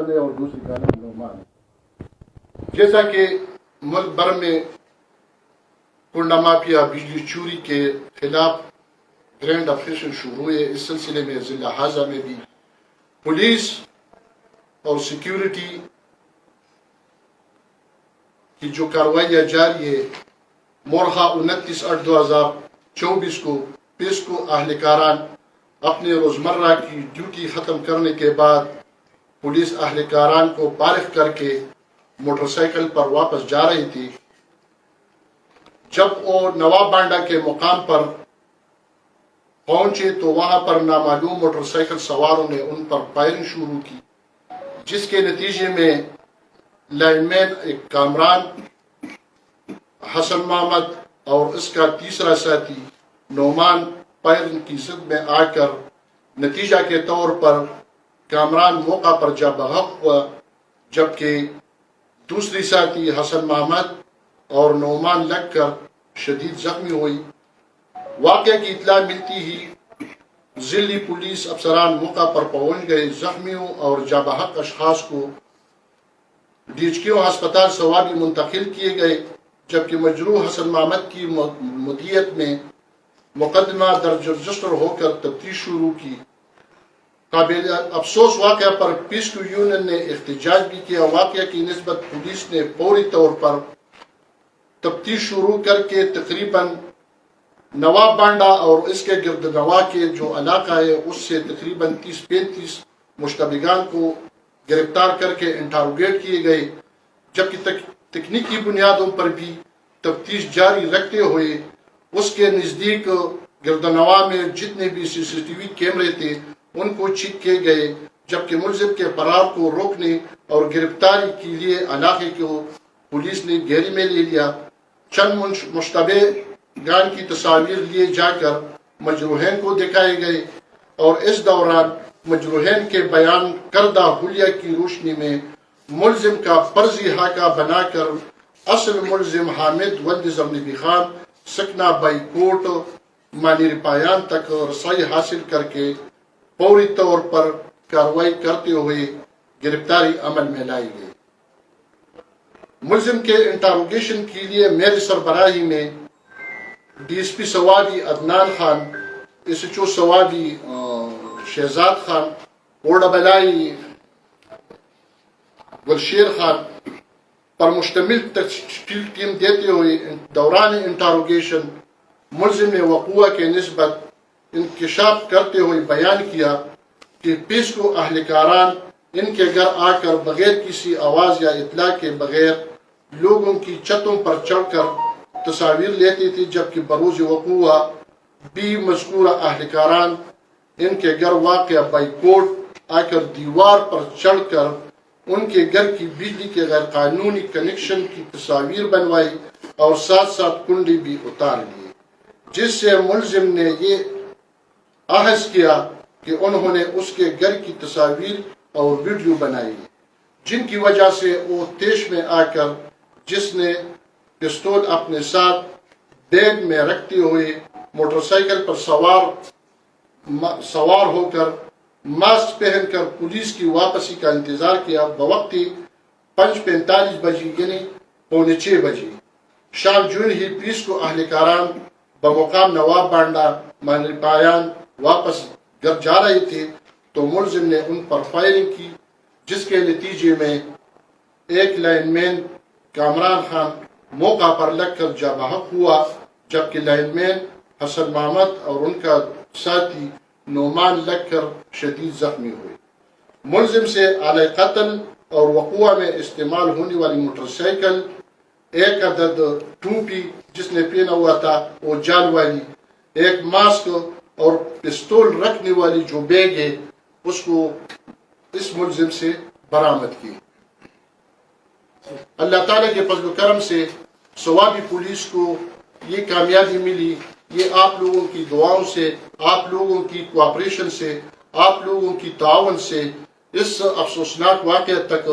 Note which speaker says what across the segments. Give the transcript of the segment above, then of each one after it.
Speaker 1: ہے اور دوسری کا نام نعمان ہے۔ جیسا کہ ملک بھر میں کنڈا مافیا بجلی چوری کے خلاف گرینڈ آپریشن شروع ہوئے، اس سلسلے میں ضلع ہازہ میں بھی پولیس اور سیکیورٹی کی جو کارروائیاں جاری ہے، مورخہ 29/8/2024 کو پیسکو اہلکاران اپنے روزمرہ کی ڈیوٹی ختم کرنے کے بعد پولیس اہلکاران کو فارغ کر کے موٹر سائیکل پر واپس جا رہی تھی۔ جب وہ نواب بانڈا کے مقام پر پہنچے تو وہاں پر نامعلوم موٹر سائیکل سواروں نے ان پر فائرنگ شروع کی، جس کے نتیجے میں لائن مین ایک کامران حسن محمد اور اس کا تیسرا ساتھی نعمان فائرنگ کی زد میں آ کر نتیجہ کے طور پر کامران موقع پر جا بحق ہوا، جبکہ دوسری ساتھی حسن محمد اور نعمان لگ کر شدید زخمی ہوئی۔ واقعہ کی اطلاع ملتی ہی ضلعی پولیس افسران موقع پر پہنچ گئے۔ زخمیوں اور جا بحق اشخاص کو DHQ ہسپتال سوابی منتقل کیے گئے، جبکہ مجروح حسن محمد کی مدیت میں مقدمہ درج رجسٹر ہو کر تفتیش شروع کی۔ قابل افسوس واقعہ پر پیسکو یونین نے احتجاج بھی کیا۔ واقعہ کی نسبت پولیس نے فوری طور پر تفتیش شروع کر کے تقریباً نواب بانڈا اور اس کے گرد نواح کے جو علاقہ ہے اس سے تقریباً 30-35 مشتبگان کو گرفتار کر کے انٹاروگیٹ کیے گئے، جبکہ تکنیکی بنیادوں پر بھی تفتیش جاری رکھتے ہوئے اس کے نزدیک گرد نواح میں جتنے بھی CCTV کیمرے تھے ان کو چیک کیے گئے، جبکہ ملزم کے فرار کو روکنے اور گرفتاری کے لیے علاقے کو پولیس نے گھیرے میں لے لیا۔ چند مشتبہ گان کی تصاویر لیے جا کر مجروحین کو دکھائے گئے اور اس دوران مجروحین کے بیان کردہ حلیہ کی روشنی میں ملزم کا فرضی خاکہ بنا کر اصل ملزم حامد ولد زرنبی خان سکنہ بائی کوٹ مانیر پایان تک رسائی حاصل کر کے فوری طور پر کارروائی کرتے ہوئے گرفتاری عمل میں لائی گئی۔ ملزم کے انٹاروگیشن کے لیے میری سربراہی میں DSP Swabi Adnan Khan, SHO Swabi Shahzad Khan, OAI گلشیر Khan پر مشتمل تشکیل ٹیم دیتے ہوئے دوران انٹاروگیشن ملزم نے وقوع کے نسبت انکشاف کرتے ہوئے بیان کیا کہ پیسکو اہلکاران ان کے گھر آ کر بغیر کسی آواز یا اطلاع کے بغیر لوگوں کی چھتوں پر چڑھ کر تصاویر لیتے تھے، جبکہ بروز وقوع بھی مذکورہ اہلکاران ان کے گھر واقع بائی کوٹ آ کر دیوار پر چڑھ کر ان کے گھر کی بجلی کے غیر قانونی کنیکشن کی تصاویر بنوائی اور ساتھ ساتھ کنڈی بھی اتار لیے، جس سے ملزم نے یہ احس کیا کہ انہوں نے اس کے گھر کی تصاویر اور ویڈیو بنائی، جن کی وجہ سے وہ تیش میں آ کر جس نے پستول اپنے ساتھ بیگ میں رکھتے ہوئے موٹر سائیکل پر سوار ہو کر ماسک پہن کر پولیس کی واپسی کا انتظار کیا۔ بوقت 5:45 بجے یعنی 5:45 بجے شام جون ہی پیسکو اہلکاران بمقام نواب بانڈا مانیر پایان واپس گھر جا رہے تھے تو ملزم نے ان پر فائرنگ کی، جس کے نتیجے میں ایک لائن مین کامران خان موقع پر لگ کر جا بحق ہوا، جبکہ لائن مین حسن محمد اور ان کا ساتھی نعمان لگ کر شدید زخمی ہوئے۔ ملزم سے آلہ قتل اور وقوع میں استعمال ہونے والی موٹر سائیکل، ایک عدد ٹوپی جس نے پہنا ہوا تھا وہ جال والی، ایک ماسک اور پستول رکھنے والی جو بیگ ہے اس کو اس ملزم سے برآمد کی۔ اللہ تعالیٰ کے فضل و کرم سے سوابی پولیس کو یہ کامیابی ملی، یہ آپ لوگوں کی دعاؤں سے، آپ لوگوں کی کوآپریشن سے، آپ لوگوں کی تعاون سے اس افسوسناک واقعہ تک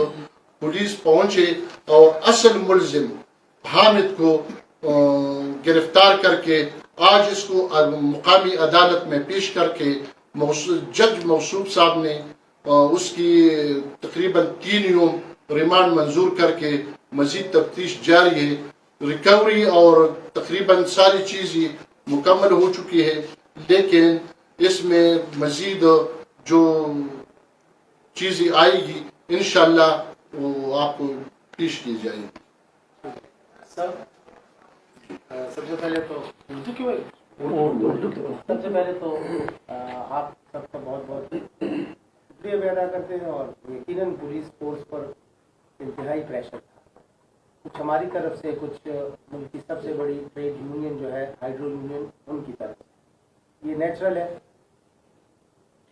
Speaker 1: پولیس پہنچے اور اصل ملزم حامد کو گرفتار کر کے آج اس کو مقامی عدالت میں پیش کر کے جج موصوف صاحب نے اس کی تقریباً 3 یوم ریمانڈ منظور کر کے مزید تفتیش جاری ہے. ریکوری اور تقریباً ساری چیزیں مکمل ہو چکی ہے، لیکن اس میں مزید جو چیزیں آئے گی انشاءاللہ وہ آپ کو پیش کی جائے گی.
Speaker 2: سب سے پہلے تو آپ سب کا بہت بہت شکریہ بھی ادا کرتے ہیں، اور یقیناً پولیس فورس پر انتہائی پریشر تھا، کچھ ہماری طرف سے، کچھ ملک کی سب سے بڑی ٹریڈ یونین جو ہے ہائیڈرو یونین، ان کی طرف سے. یہ نیچرل ہے.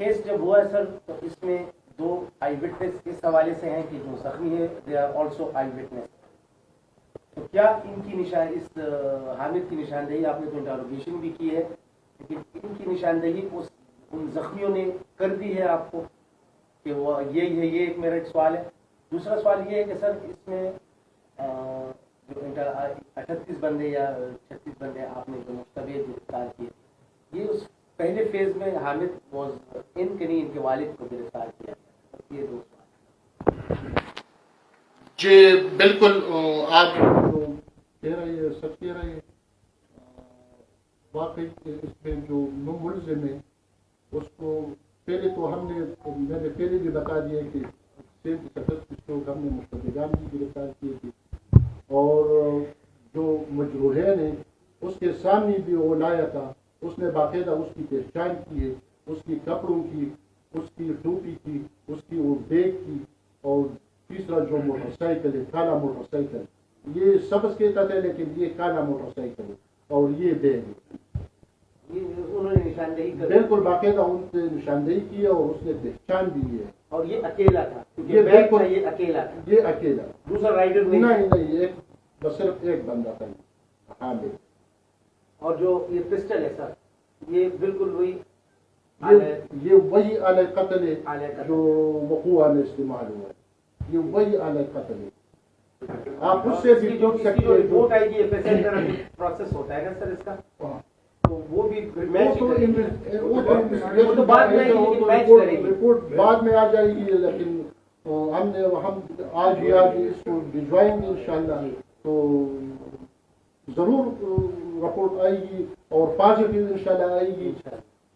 Speaker 2: کیس جب ہوا ہے سر تو اس میں 2 آئی وٹنس اس حوالے سے ہیں کہ جو زخمی ہے they are also eye witness. تو کیا ان کی اس حامد کی نشاندہی، آپ نے تو انٹروگیشن بھی کی ہے، لیکن ان کی نشاندہی ان زخمیوں نے کر دی ہے آپ کو کہ وہ یہی ہے؟ یہ ایک میرا ایک سوال ہے. دوسرا سوال یہ ہے کہ سر اس میں جو 38 بندے یا 36 بندے آپ نے جو مشتبہ گرفتار کیے، یہ اس پہلے فیز میں حامد واز ان کے نہیں، ان کے والد کو گرفتار کیا گیا. یہ 2 سوال.
Speaker 1: جی بالکل، آپ جو کہہ رہے ہیں سچ کہہ رہے ہیں. واقعی اس میں جو ملزم ہے اس کو پہلے تو میں نے پہلے بھی بتا دیا کہ 37 لوگ ہم نے مشتبگان بھی گرفتار کیے تھے، اور جو مجروحین ہیں اس کے سامنے بھی وہ لایا تھا. اس نے باقاعدہ اس کی پہچان کی ہے، اس کی کپڑوں کی، اس کی ٹوپی کی، اس کی وہ بیگ کی، اور تیسرا جو موٹر سائیکل ہے کالا موٹر سائیکل، یہ سبز کہتا تھا لیکن یہ کالا موٹر سائیکل ہے، اور یہ بیگ ہے.
Speaker 2: انہوں نے نشاندہی کر
Speaker 1: بالکل باقاعدہ ان سے نشاندہی کی ہے، اور اس نے پہچان بھی ہے.
Speaker 2: اور یہ اکیلا تھا،
Speaker 1: یہ بالکل
Speaker 2: یہ اکیلا تھا،
Speaker 1: یہ اکیلا،
Speaker 2: دوسرا رائڈر
Speaker 1: نہیں، ایک بس صرف ایک بندہ تھا. ہاں بالکل.
Speaker 2: اور جو یہ پسٹل ہے سر، یہ بالکل وہی
Speaker 1: یہ وہی آلہ قتل ہے جو وقوع نے استعمال ہوا ہے، یہ وہی آلہ قتل ہے. آپ اس سے بھی
Speaker 2: جو رپورٹ آئے گی پروسیس ہوتا ہے نا سر اس کا، تو وہ بھی
Speaker 1: رپورٹ بعد میں آ جائے گی، لیکن ہم آج اس کو بھجوائیں گے انشاءاللہ. تو ضرور رپورٹ آئے گی اور پازیٹیو انشاءاللہ آئے گی،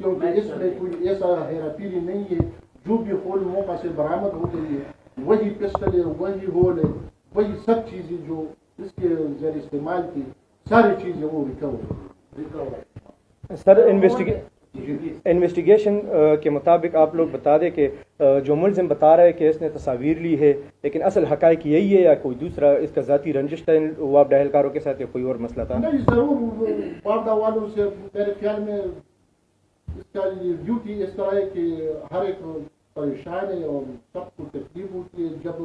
Speaker 1: کیونکہ اس میں کوئی ایسا ہیرا پھیری نہیں ہے. جو بھی خول موقع سے برآمد ہو گئی ہے، وہی پسٹل ہے، وہی ہول ہے، وہی سب چیزیں جو اس کے ذریعے استعمال کی، ساری چیزیں وہ ریکور.
Speaker 3: سر انویسٹیگیشن کے مطابق آپ لوگ بتا دیں کہ جو ملزم بتا رہا ہے کہ اس نے تصاویر لی ہے، لیکن اصل حقائق یہی ہے یا کوئی دوسرا اس کا ذاتی رنجش تھا وابڈہ اہلکاروں کے ساتھ، یا کوئی اور مسئلہ تھا؟
Speaker 1: نہیں، ضرور وابڈہ والوں سے میرے خیال میں اس کا ڈیوٹی اس طرح ہے کہ ہر ایک پریشان ہے اور سب کو تکلیف ہوتی ہے. جب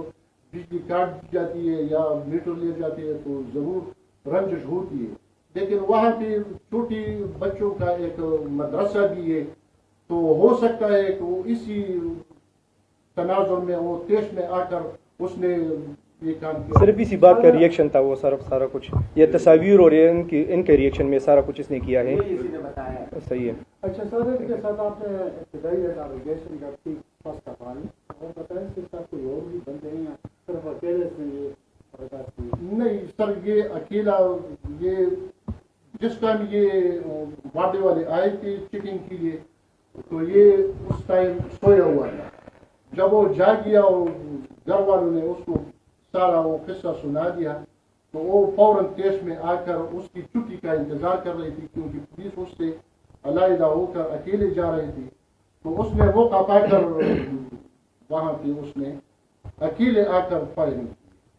Speaker 1: بجلی کاٹ دی جاتی ہے یا میٹر لے جاتے ہیں تو ضرور رنجش ہوتی ہے، لیکن وہاں پہ چھوٹی بچوں کا ایک مدرسہ بھی ہے، تو ہو سکتا ہے کہ وہ اسی تناظر میں وہ تیش میں آ کر اس نے یہ کام کیا.
Speaker 3: صرف اسی بات کا ریئیکشن تھا وہ سارا کچھ، یہ تصاویر اور ان کے ریئیکشن میں سارا کچھ اس نے کیا ہے. صحیح ہے.
Speaker 4: اچھا سر، اس کے ساتھ آپ نے ابتدائی انٹروگیشن کا ٹھیک فرسٹ آف آل اور بتائیں کہ سر کوئی اور بھی بندے ہیں یا صرف اکیلے سے یہ حرکات کی؟
Speaker 1: نہیں سر، یہ اکیلا، یہ جس ٹائم یہ وعدے والے آئے تھے چیکنگ کے لیے تو یہ اس ٹائم سویا ہوا تھا. جب وہ جاگ گیا اور گھر والوں نے اس کو سارا وہ قصہ سنا دیا تو وہ فوراً تیش میں آ کر اس کی چھٹی کا انتظار کر رہی تھی، کیونکہ پولیس اس سے علیحدہ ہو کر اکیلے جا رہے تھے. تو اس نے موقع پا کر وہاں پہ اس نے اکیلے آ کر فائرنگ کی.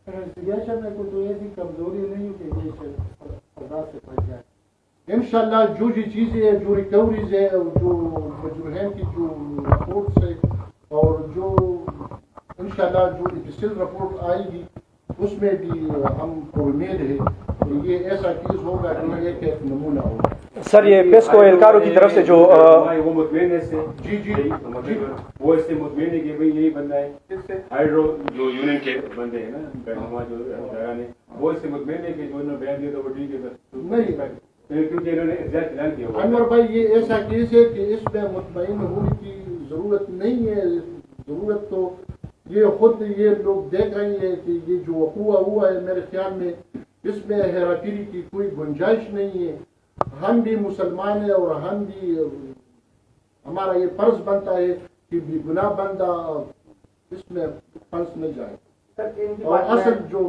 Speaker 4: انویسٹیگیشن میں کوئی تو ایسی کمزوری نہیں ہو کہ یہ سردار سے پڑ جائے؟
Speaker 1: انشاءاللہ جو چیزیں جو ریکوریز ہے، جو مجروحین کی جو رپورٹس ہے، اور جو انشاءاللہ جو ایفیشیل رپورٹ آئے گی اس میں بھی ہم کو امید ہے کہ یہ ایسا چیز ہوگا کہ ایک نمونہ ہوگا.
Speaker 3: سر یہ پیسکو اہلکاروں کی طرف سے جو
Speaker 5: وہ مطمئن ہے اس سے،
Speaker 1: جی
Speaker 5: وہ اس سے مطمئن ہے کہ بھئی یہی بندہ ہے ہائیڈرو جو یونین کے بندے ہیں نا رہنما جو ادارہ نے، وہ اس سے مطمئن ہے کہ جو انہوں نے بیان دیا تھا وہ ٹھیک ہے بس
Speaker 1: نہیں،
Speaker 5: کیونکہ انہوں نے احتجاج اعلان کیا.
Speaker 1: انور بھائی یہ ایسا کیس ہے کہ اس میں مطمئن ہونے کی ضرورت نہیں ہے. ضرورت تو یہ خود یہ لوگ دیکھ رہے ہیں کہ یہ جو وقوع ہوا ہے میرے خیال میں اس میں ہیرا پھیری کی کوئی گنجائش نہیں ہے. ہم بھی مسلمان ہیں اور ہم بھی ہمارا یہ فرض بنتا ہے کہ بھی گناہ بندہ اس میں پھنس نہ جائے.
Speaker 2: سر ان کی
Speaker 1: اور
Speaker 2: بات
Speaker 1: اصل جو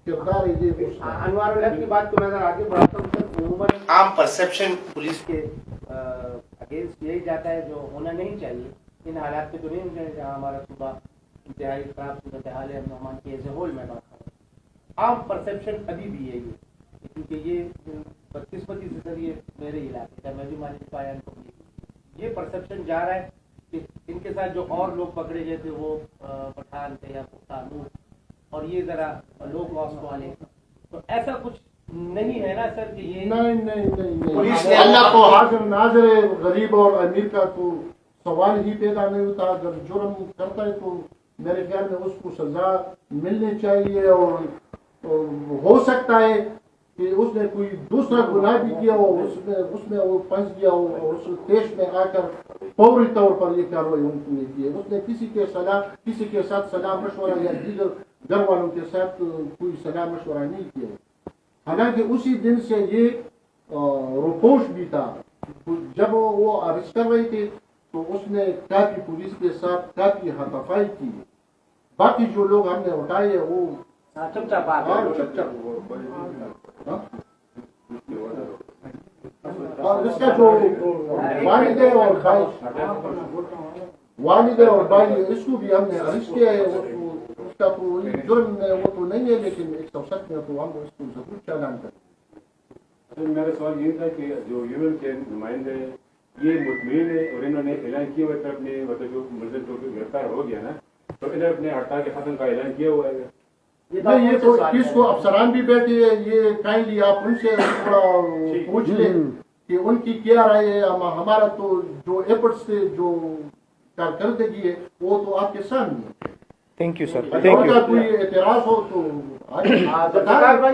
Speaker 1: کردار ہے یہ اس کا.
Speaker 2: انوار الحق کی بات کو میں اگر آگے بڑھاتا ہوں سر، عموماً عام پرسیپشن پولیس کے اگینسٹ یہی جاتا ہے جو ہونا نہیں چاہیے. ان حالات پہ تو نہیں ہونا چاہیے جہاں ہمارا صوبہ انتہائی خراب صورتحال ہے. نعمان کی ایز اے ہول میں بات کروں، عام پرسیپشن ابھی بھی یہی ہے کیونکہ یہ بدقسمتی سے سر یہ میرے علاقے کا میں بھی مالک پایا یہ پرسیپشن جا رہا ہے کہ ان کے ساتھ جو اور لوگ پکڑے گئے تھے وہ پٹھان تھے یا پختانور اور یہ ذرا لو کاسٹ والے، تو ایسا کچھ نہیں ہے نا سر کہ یہ
Speaker 1: نہیں اللہ کو حاضر ناظر ہے. غریب اور امیر کا تو سوال ہی پیدا نہیں ہوتا. اگر جرم کرتا ہے تو میرے خیال میں اس کو سزا ملنی چاہیے اور ہو سکتا ہے کہ اس نے کوئی دوسرا گناہ بھی کیا ہو، اس میں وہ پھنس گیا ہو اور اس دیش میں آ کر فوری طور پر یہ کارروائی ان کی ہے. اس نے کسی کے ساتھ صلاح مشورہ یا دیگر گھر والوں کے ساتھ کوئی صلاح مشورہ نہیں کیا. حالانکہ اسی دن سے یہ رپوش بھی تھا. جب وہ ارسٹ کر رہے تھے تو اس نے کافی پولیس کے ساتھ کافی ہاتھافائی کی. باقی جو لوگ ہم نے اٹھائے وہ
Speaker 2: چپ چاپ آ
Speaker 1: اور اس کا جو والد اور بھائی اس کو بھی ہم نے ارسٹ کیا ہے. اس کا تو جرم میں وہ تو نہیں ہے لیکن 107 میں تو ہم اس کو ضرور چالان کریں.
Speaker 5: میرا سوال یہ تھا کہ جو یونین کے نمائندے یہ مطمئن ہے اور انہوں نے اعلان کیا ہوا تھا اپنے مطلب جو ملزم کو گرفتار ہو گیا نا تو انہوں نے اپنے ہڑتال کے ختم کا اعلان کیا ہوا ہے.
Speaker 1: یہ تو کس کو افسران بھی بیٹھے ہیں، یہ کائنڈلی آپ ان سے تھوڑا پوچھ لیں کہ ان کی کیا رائے ہے. ہمارا تو جو ایفرٹس سے جو کارکردگی ہے وہ تو آپ کے سامنے ہے.
Speaker 3: Thank you sir.
Speaker 1: اگر کوئی اعتراض ہو تو